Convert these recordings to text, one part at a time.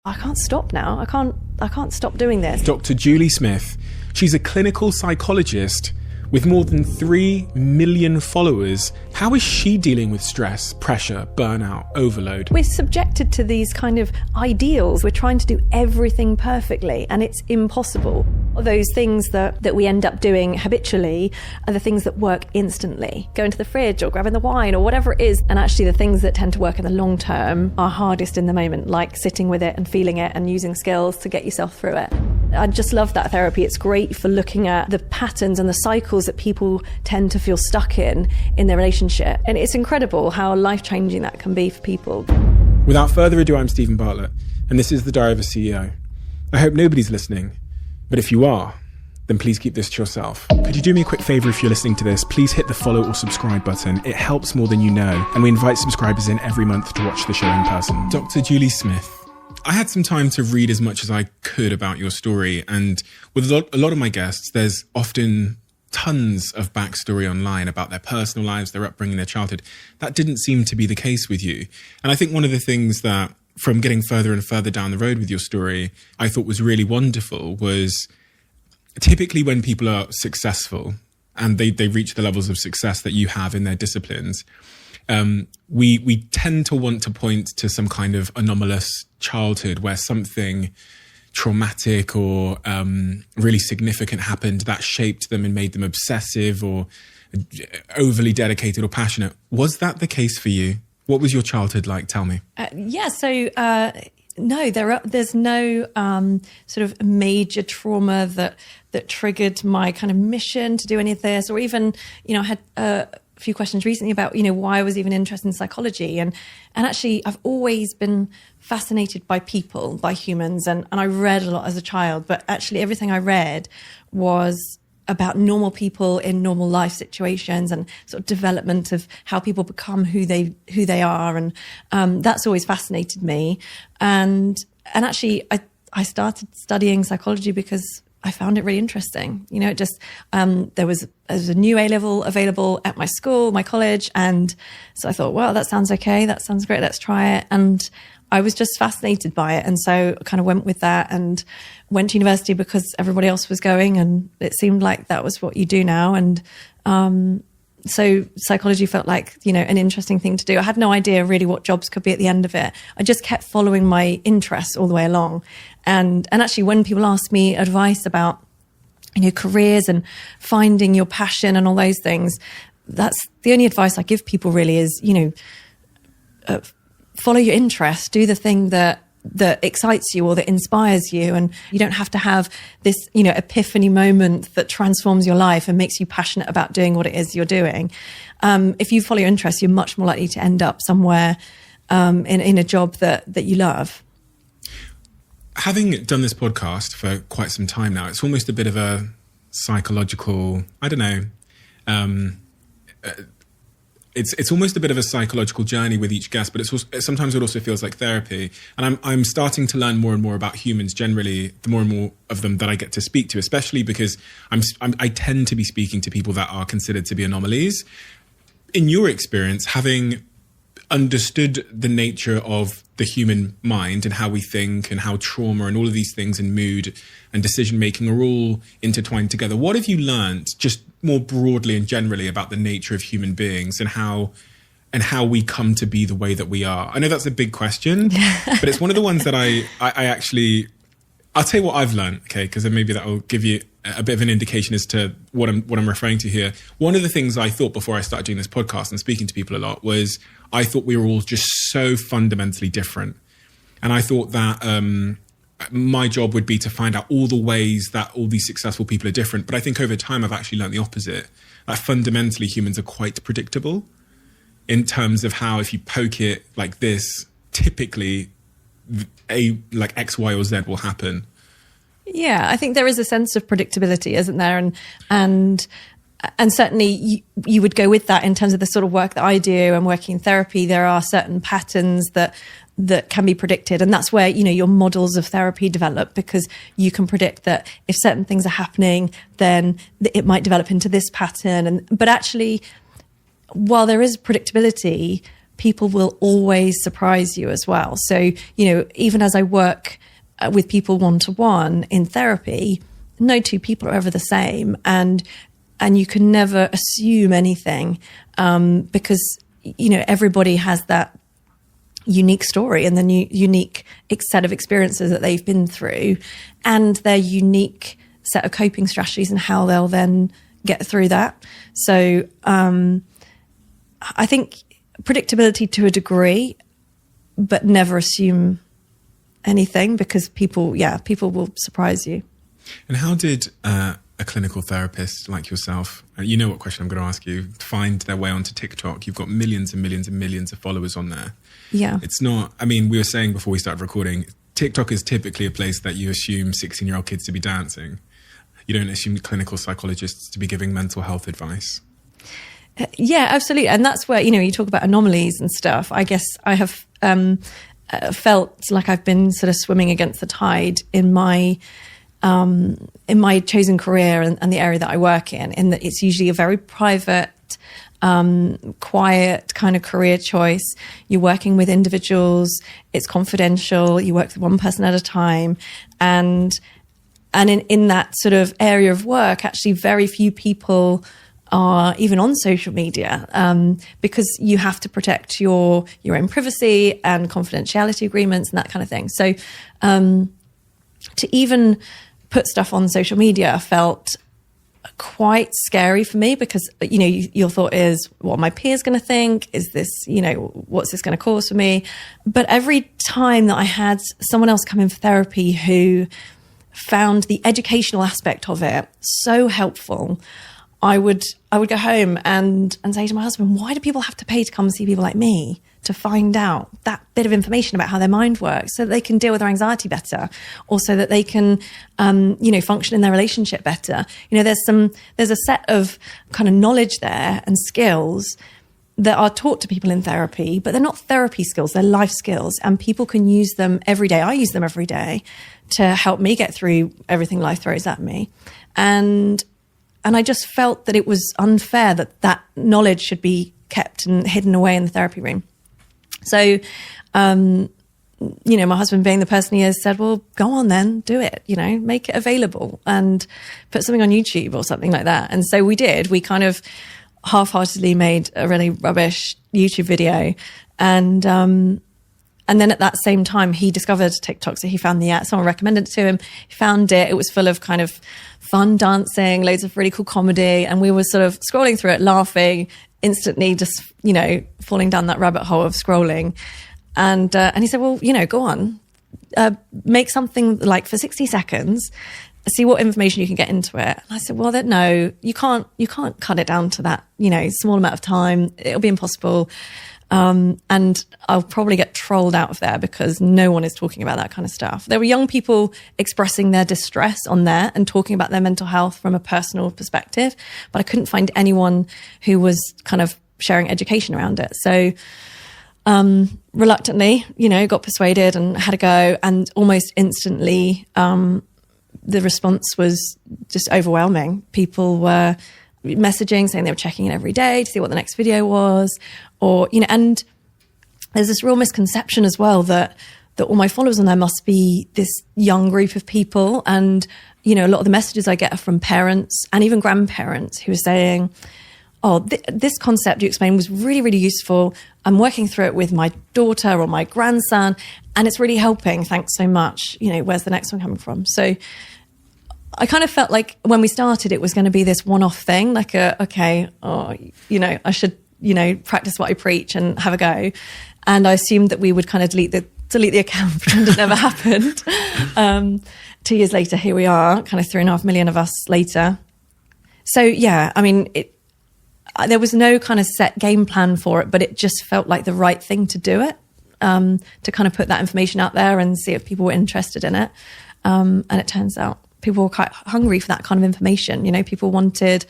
I can't stop now. I can't stop doing this. Dr. Julie Smith. She's a clinical psychologist with more than 3 million followers. How is she dealing with stress, pressure, burnout, overload? We're subjected to these kind of ideals. We're trying to do everything perfectly, and it's impossible. Those things that we end up doing habitually are the things that work instantly. Going to the fridge or grabbing the wine or whatever it is. And actually the things that tend to work in the long term are hardest in the moment, like sitting with it and feeling it and using skills to get yourself through it. I just love that therapy. It's great for looking at the patterns and the cycles that people tend to feel stuck in their relationship. And it's incredible how life-changing that can be for people. Without further ado, I'm Stephen Bartlett, and this is The Diary of a CEO. I hope nobody's listening, but if you are, then please keep this to yourself. Could you do me a quick favour if you're listening to this? Please hit the follow or subscribe button. It helps more than you know, and we invite subscribers in every month to watch the show in person. Dr. Julie Smith. I had some time to read as much as I could about your story, and with a lot of my guests, there's often tons of backstory online about their personal lives, their upbringing, their childhood. That didn't seem to be the case with you. And I think one of the things that, from getting further and further down the road with your story, I thought was really wonderful was typically when people are successful and they reach the levels of success that you have in their disciplines, we tend to want to point to some kind of anomalous childhood where something traumatic or really significant happened that shaped them and made them obsessive or overly dedicated or passionate. Was that the case for you? What was your childhood like? Tell me. No, there's no sort of major trauma that triggered my kind of mission to do any of this, or even, I had a few questions recently about, why I was even interested in psychology. And actually, I've always been fascinated by people, by humans, and I read a lot as a child, but actually everything I read was about normal people in normal life situations and sort of development of how people become who they are. And that's always fascinated me. And actually, I started studying psychology because I found it really interesting. It just, there was a new A-level available at my school, my college. And so I thought, well, that sounds okay. That sounds great. Let's try it. And I was just fascinated by it. And so I kind of went with that and went to university because everybody else was going and it seemed like that was what you do now. And so psychology felt like, an interesting thing to do. I had no idea really what jobs could be at the end of it. I just kept following my interests all the way along. And actually when people ask me advice about, careers and finding your passion and all those things, that's the only advice I give people really is, follow your interest, do the thing that excites you or that inspires you. And you don't have to have this, epiphany moment that transforms your life and makes you passionate about doing what it is you're doing. If you follow your interests, you're much more likely to end up somewhere in a job that you love. Having done this podcast for quite some time now, it's almost a bit of a psychological, it's almost a bit of a psychological journey with each guest, but sometimes it also feels like therapy. And I'm starting to learn more and more about humans generally, the more and more of them that I get to speak to, especially because I tend to be speaking to people that are considered to be anomalies. In your experience, having understood the nature of the human mind and how we think and how trauma and all of these things and mood and decision making are all intertwined together, what have you learned just more broadly and generally about the nature of human beings and how we come to be the way that we are? I know that's a big question, but it's one of the ones that I'll tell you what I've learned, okay, because then maybe that will give you a bit of an indication as to what I'm referring to here. One of the things I thought before I started doing this podcast and speaking to people a lot was I thought we were all just so fundamentally different. And I thought that my job would be to find out all the ways that all these successful people are different. But I think over time, I've actually learned the opposite, that fundamentally humans are quite predictable in terms of how if you poke it like this, typically like X, Y, or Z will happen. Yeah, I think there is a sense of predictability, isn't there? And certainly you would go with that in terms of the sort of work that I do and working in therapy. There are certain patterns that can be predicted. And that's where, your models of therapy develop, because you can predict that if certain things are happening, then it might develop into this pattern. But actually, while there is predictability, people will always surprise you as well. So, even as I work with people one-to-one in therapy, no two people are ever the same. And you can never assume anything, because, everybody has that unique story and the unique set of experiences that they've been through, and their unique set of coping strategies and how they'll then get through that. So I think predictability to a degree, but never assume anything, because people will surprise you. And how did a clinical therapist like yourself, you know what question I'm going to ask you, find their way onto TikTok? You've got millions and millions and millions of followers on there. Yeah. It's not, we were saying before we started recording, TikTok is typically a place that you assume 16-year-old kids to be dancing. You don't assume clinical psychologists to be giving mental health advice. Yeah, absolutely. And that's where, you talk about anomalies and stuff. I guess I have felt like I've been sort of swimming against the tide in my chosen career and the area that I work in that it's usually a very private, quiet kind of career choice. You're working with individuals, it's confidential, you work with one person at a time. And in that sort of area of work, actually very few people are even on social media, because you have to protect your own privacy and confidentiality agreements and that kind of thing. So to even put stuff on social media felt quite scary for me, because your thought is, what are my peers going to think? Is this, what's this going to cause for me? But every time that I had someone else come in for therapy who found the educational aspect of it so helpful, I would go home and say to my husband, why do people have to pay to come see people like me to find out that bit of information about how their mind works, so that they can deal with their anxiety better, or so that they can, function in their relationship better? There's a set of kind of knowledge there and skills that are taught to people in therapy, but they're not therapy skills, they're life skills, and people can use them every day. I use them every day to help me get through everything life throws at me. And I just felt that it was unfair that knowledge should be kept and hidden away in the therapy room. So, my husband, being the person he is, said, well, go on then, do it, make it available and put something on YouTube or something like that. And so we did. We kind of half-heartedly made a really rubbish YouTube video. And then at that same time, he discovered TikTok. So he found someone recommended it to him. He found it. It was full of kind of fun dancing, loads of really cool comedy. And we were sort of scrolling through it, laughing, instantly just, falling down that rabbit hole of scrolling. And he said, well, go on, make something like for 60 seconds, see what information you can get into it. And I said, well, no, you can't cut it down to that, small amount of time. It'll be impossible. And I'll probably get trolled out of there because no one is talking about that kind of stuff. There were young people expressing their distress on there and talking about their mental health from a personal perspective, but I couldn't find anyone who was kind of sharing education around it. So, reluctantly, got persuaded and had a go, and almost instantly, the response was just overwhelming. People were messaging saying they were checking in every day to see what the next video was, or, and there's this real misconception as well that all my followers on there must be this young group of people. And, a lot of the messages I get are from parents and even grandparents who are saying, oh, this concept you explained was really, really useful. I'm working through it with my daughter or my grandson, and it's really helping. Thanks so much. Where's the next one coming from? So I kind of felt like when we started, it was going to be this one-off thing, like I should, practice what I preach and have a go. And I assumed that we would kind of delete the account, pretend it never happened. 2 years later, here we are, kind of 3.5 million of us later. So yeah, there was no kind of set game plan for it, but it just felt like the right thing to do it, to kind of put that information out there and see if people were interested in it. And it turns out people were quite hungry for that kind of information. People wanted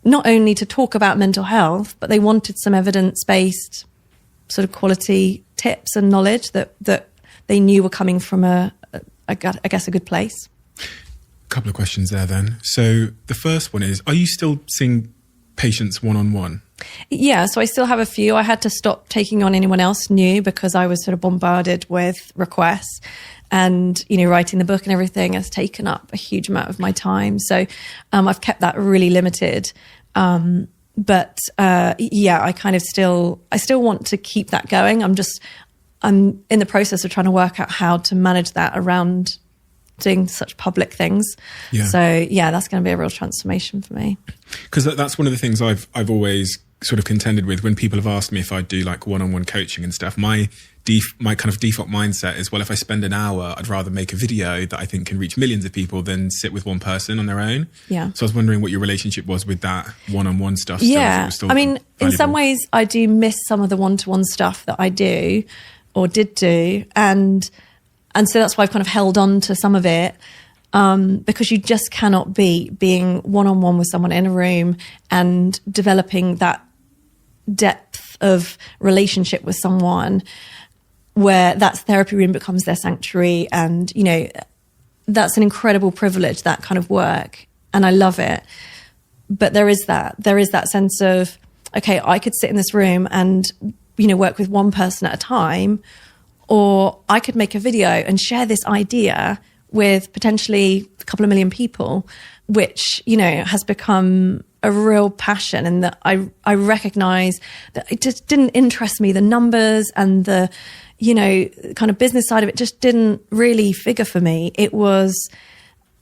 not only to talk about mental health, but they wanted some evidence-based sort of quality tips and knowledge that they knew were coming from I guess a good place. Couple of questions there then. So the first one is, are you still seeing patients one-on-one? Yeah, so I still have a few. I had to stop taking on anyone else new because I was sort of bombarded with requests, and, you know, writing the book and everything has taken up a huge amount of my time. So I've kept that really limited. But I kind of I still want to keep that going. I'm in the process of trying to work out how to manage that around doing such public things. Yeah. So yeah, that's going to be a real transformation for me. Because that's one of the things I've always sort of contended with when people have asked me if I do like one-on-one coaching and stuff. My kind of default mindset is, well, if I spend an hour, I'd rather make a video that I think can reach millions of people than sit with one person on their own. Yeah. So I was wondering what your relationship was with that one-on-one stuff. Yeah. I mean, in some ways I do miss some of the one-to-one stuff that I do or did do. And so that's why I've kind of held on to some of it. Because you just cannot being one-on-one with someone in a room and developing that depth of relationship with someone where that therapy room becomes their sanctuary. And, you know, that's an incredible privilege, that kind of work. And I love it. But there is that sense of, okay, I could sit in this room and, you know, work with one person at a time, or I could make a video and share this idea with potentially a couple of million people, which, you know, has become a real passion. And that I recognize that it just didn't interest me. The numbers and the, you know, kind of business side of it just didn't really figure for me. It was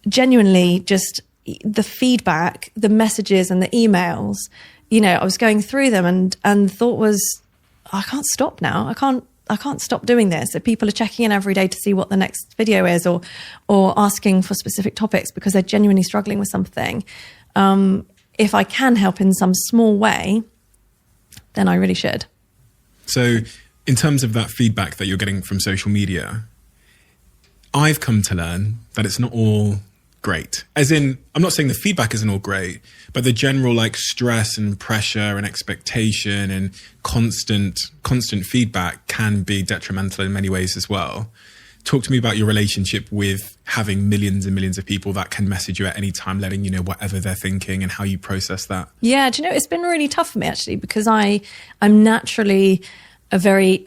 genuinely just the feedback, the messages and the emails. You know, I was going through them and thought was, I can't stop now. I can't stop doing this. So people are checking in every day to see what the next video is, or asking for specific topics because they're genuinely struggling with something. If I can help in some small way, then I really should. So in terms of that feedback that you're getting from social media, I've come to learn that it's not all great. As in, I'm not saying the feedback isn't all great, but the general like stress and pressure and expectation and constant feedback can be detrimental in many ways as well. Talk to me about your relationship with having millions and millions of people that can message you at any time, letting you know whatever they're thinking, and how you process that. Yeah, do you know, it's been really tough for me actually, because I'm naturally a very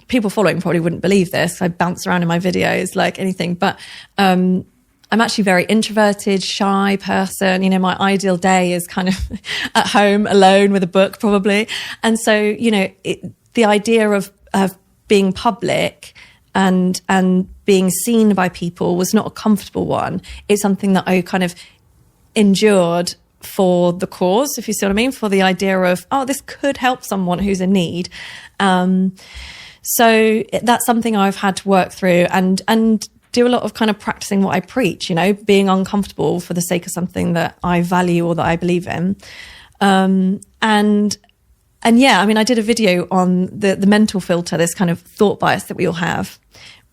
people following probably wouldn't believe this. I bounce around in my videos like anything, but I'm actually a very introverted, shy person. You know, my ideal day is kind of at home alone with a book probably. And so, you know, the idea of being public and being seen by people was not a comfortable one. It's something that I kind of endured for the cause, if you see what I mean, for the idea of, oh, this could help someone who's in need. So that's something I've had to work through and do a lot of kind of practicing what I preach, you know, being uncomfortable for the sake of something that I value or that I believe in. And yeah, I mean, I did a video on the mental filter, this kind of thought bias that we all have,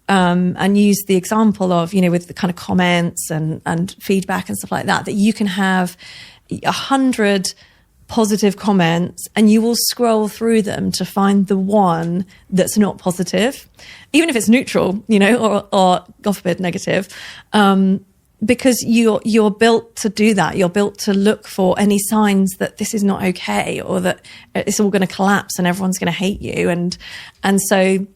and used the example of, you know, with the kind of comments and feedback and stuff like that you can have 100 positive comments and you will scroll through them to find the one that's not positive, even if it's neutral, you know, or God forbid negative, because you're built to do that. You're built to look for any signs that this is not okay, or that it's all going to collapse and everyone's going to hate you. And so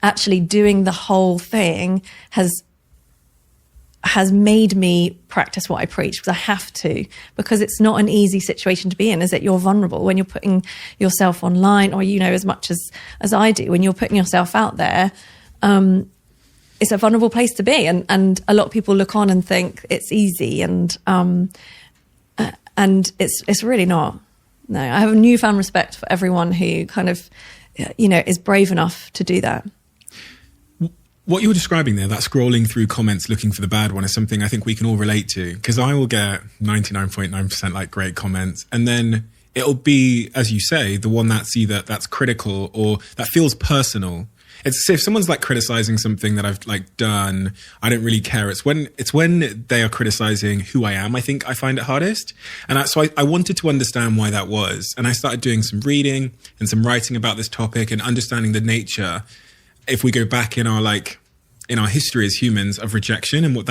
actually doing the whole thing has made me practice what I preach, because I have to, because it's not an easy situation to be in, is that you're vulnerable when you're putting yourself online, or, you know, as much as I do, when you're putting yourself out there, it's a vulnerable place to be. And a lot of people look on and think it's easy, and it's really not. No, I have a newfound respect for everyone who kind of, you know, is brave enough to do that. What you were describing there, that scrolling through comments looking for the bad one, is something I think we can all relate to, because I will get 99.9% like great comments, and then it'll be, as you say, the one that's critical or that feels personal. It's if someone's like criticizing something that I've like done, I don't really care. It's when they are criticizing who I am, I think I find it hardest. And so I wanted to understand why that was. And I started doing some reading and some writing about this topic and understanding the nature, if we go back in our history as humans, of rejection and what that